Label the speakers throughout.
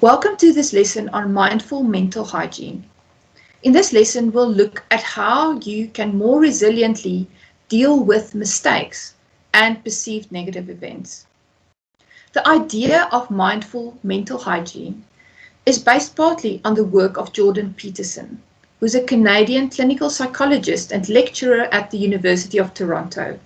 Speaker 1: Welcome to this lesson on mindful mental hygiene. In this lesson, we'll look at how you can more resiliently deal with mistakes and perceived negative events. The idea of mindful mental hygiene is based partly on the work of Jordan Peterson, who's a Canadian clinical psychologist and lecturer at the University of Toronto.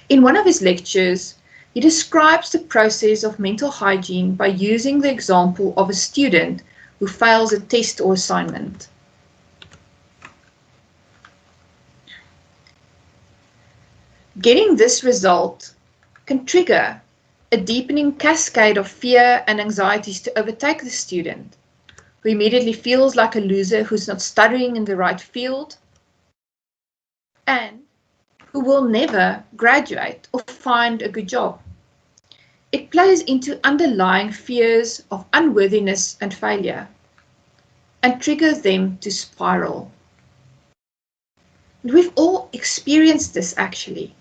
Speaker 1: In one of his lectures, he describes the process of mental hygiene by using the example of a student who fails a test or assignment. Getting this result can trigger a deepening cascade of fear and anxieties to overtake the student, who immediately feels like a loser who's not studying in the right field and who will never graduate or find a good job. It plays into underlying fears of unworthiness and failure and triggers them to spiral. And we've all experienced this actually.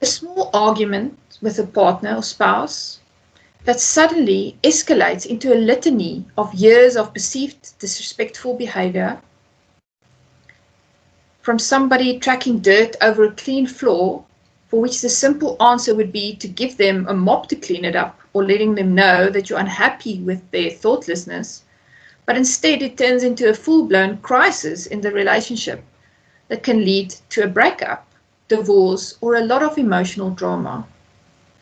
Speaker 1: A small argument with a partner or spouse that suddenly escalates into a litany of years of perceived disrespectful behavior, from somebody tracking dirt over a clean floor, for which the simple answer would be to give them a mop to clean it up, or letting them know that you're unhappy with their thoughtlessness, but instead it turns into a full-blown crisis in the relationship that can lead to a breakup, divorce, or a lot of emotional drama.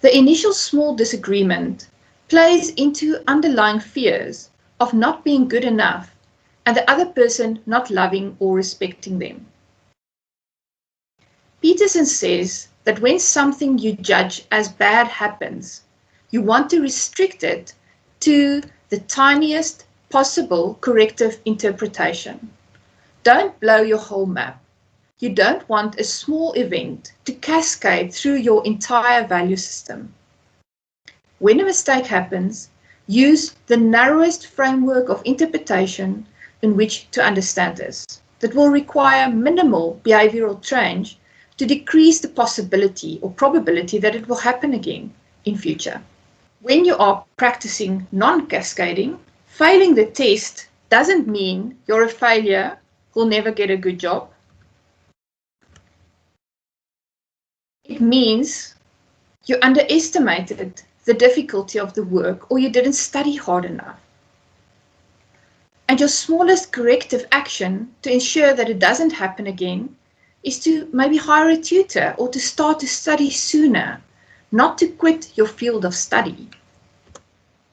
Speaker 1: The initial small disagreement plays into underlying fears of not being good enough and the other person not loving or respecting them. Peterson says that when something you judge as bad happens, you want to restrict it to the tiniest possible corrective interpretation. Don't blow your whole map. You don't want a small event to cascade through your entire value system. When a mistake happens, use the narrowest framework of interpretation in which to understand this. That will require minimal behavioral change to decrease the possibility or probability that it will happen again in future. When you are practicing non-cascading, failing the test doesn't mean you're a failure who'll never get a good job. It means you underestimated the difficulty of the work or you didn't study hard enough. And your smallest corrective action to ensure that it doesn't happen again is to maybe hire a tutor or to start to study sooner, not to quit your field of study.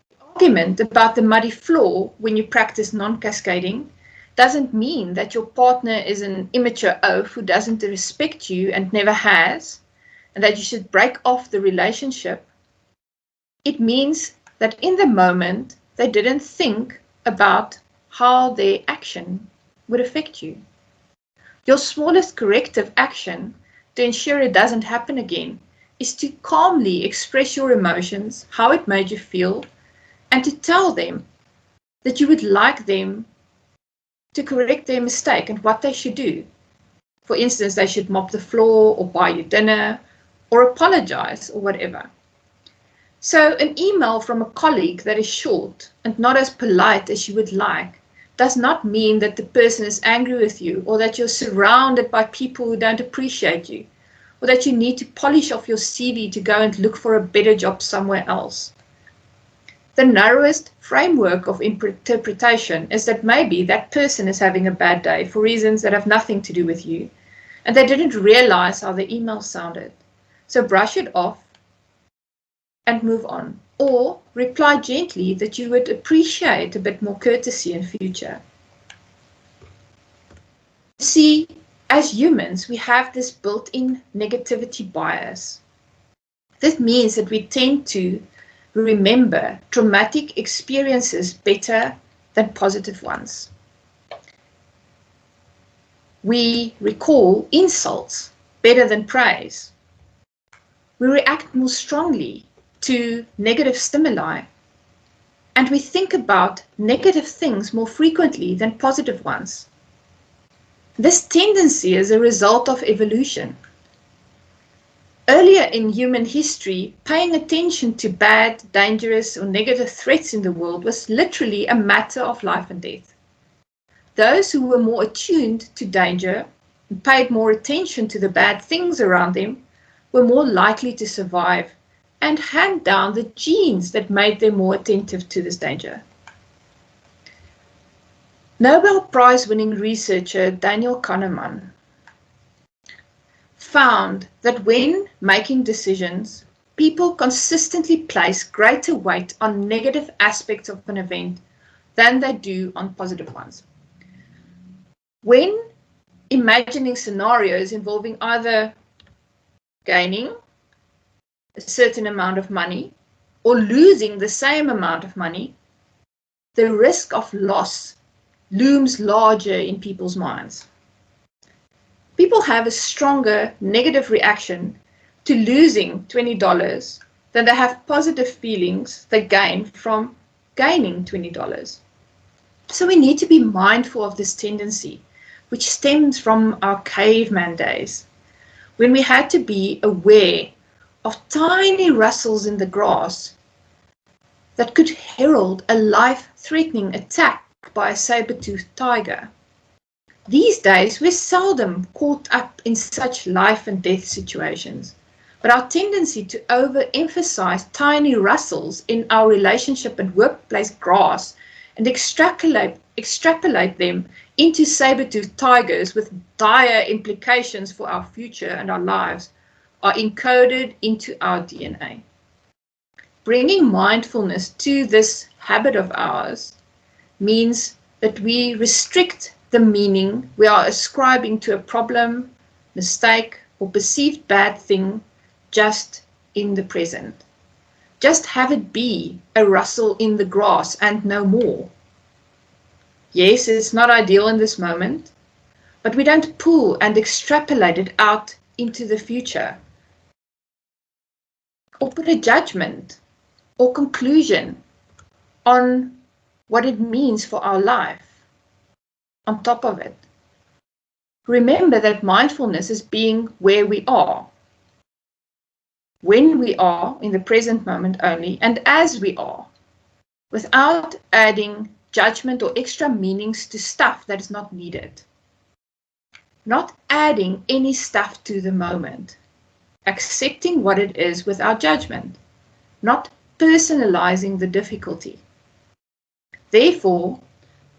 Speaker 1: The argument about the muddy floor when you practice non-cascading doesn't mean that your partner is an immature oaf who doesn't respect you and never has, and that you should break off the relationship. It means that in the moment they didn't think about how their action would affect you. Your smallest corrective action to ensure it doesn't happen again is to calmly express your emotions, how it made you feel, and to tell them that you would like them to correct their mistake and what they should do. For instance, they should mop the floor or buy you dinner or apologize or whatever. So an email from a colleague that is short and not as polite as you would like does not mean that the person is angry with you or that you're surrounded by people who don't appreciate you or that you need to polish off your CV to go and look for a better job somewhere else. The narrowest framework of interpretation is that maybe that person is having a bad day for reasons that have nothing to do with you and they didn't realize how the email sounded. So brush it off and move on. Or reply gently that you would appreciate a bit more courtesy in future. See, as humans, we have this built-in negativity bias. This means that we tend to remember traumatic experiences better than positive ones. We recall insults better than praise. We react more strongly to negative stimuli, and we think about negative things more frequently than positive ones. This tendency is a result of evolution. Earlier in human history, paying attention to bad, dangerous, or negative threats in the world was literally a matter of life and death. Those who were more attuned to danger and paid more attention to the bad things around them were more likely to survive and hand down the genes that made them more attentive to this danger. Nobel Prize-winning researcher Daniel Kahneman found that when making decisions, people consistently place greater weight on negative aspects of an event than they do on positive ones. When imagining scenarios involving either gaining a certain amount of money or losing the same amount of money, the risk of loss looms larger in people's minds. People have a stronger negative reaction to losing $20 than they have positive feelings they gain from gaining $20. So we need to be mindful of this tendency, which stems from our caveman days, when we had to be aware of tiny rustles in the grass that could herald a life-threatening attack by a saber-toothed tiger. These days, we're seldom caught up in such life and death situations, but our tendency to overemphasize tiny rustles in our relationship and workplace grass and extrapolate them into saber-toothed tigers with dire implications for our future and our lives are encoded into our DNA. Bringing mindfulness to this habit of ours means that we restrict the meaning we are ascribing to a problem, mistake, or perceived bad thing just in the present. Just have it be a rustle in the grass and no more. Yes, it's not ideal in this moment, but we don't pull and extrapolate it out into the future, or put a judgment or conclusion on what it means for our life on top of it. Remember that mindfulness is being where we are, when we are in the present moment only, and as we are, without adding judgment or extra meanings to stuff that is not needed. Not adding any stuff to the moment, accepting what it is without judgment, not personalizing the difficulty. Therefore,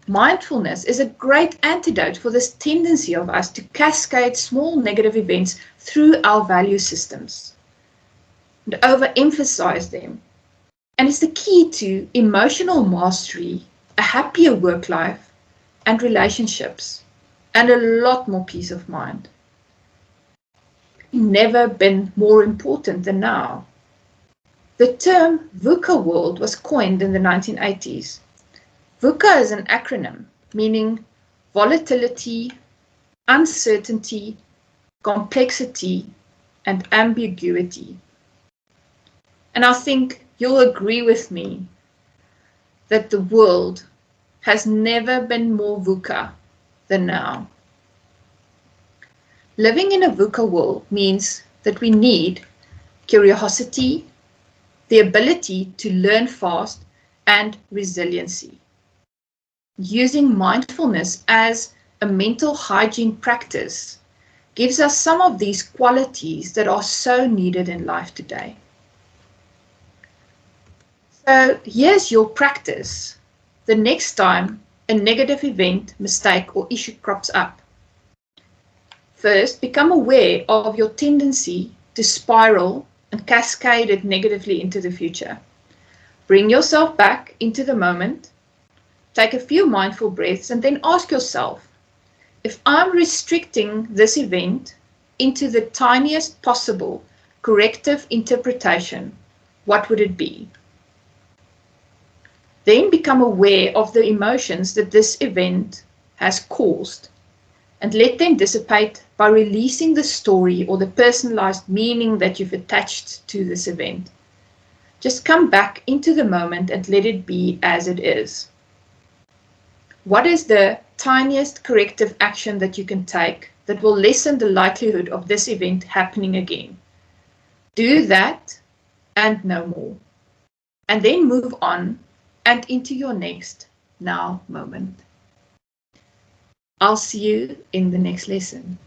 Speaker 1: mindfulness is a great antidote for this tendency of us to cascade small negative events through our value systems and overemphasize them. And it's the key to emotional mastery, a happier work life, and relationships, and a lot more peace of mind. Never been more important than now. The term VUCA world was coined in the 1980s. VUCA is an acronym meaning volatility, uncertainty, complexity, and ambiguity. And I think you'll agree with me that the world has never been more VUCA than now. Living in a VUCA world means that we need curiosity, the ability to learn fast, and resiliency. Using mindfulness as a mental hygiene practice gives us some of these qualities that are so needed in life today. So here's your practice the next time a negative event, mistake, or issue crops up. First, become aware of your tendency to spiral and cascade it negatively into the future. Bring yourself back into the moment. Take a few mindful breaths and then ask yourself, if I'm restricting this event into the tiniest possible corrective interpretation, what would it be? Then become aware of the emotions that this event has caused and let them dissipate by releasing the story or the personalized meaning that you've attached to this event. Just come back into the moment and let it be as it is. What is the tiniest corrective action that you can take that will lessen the likelihood of this event happening again? Do that and no more. And then move on and into your next now moment. I'll see you in the next lesson.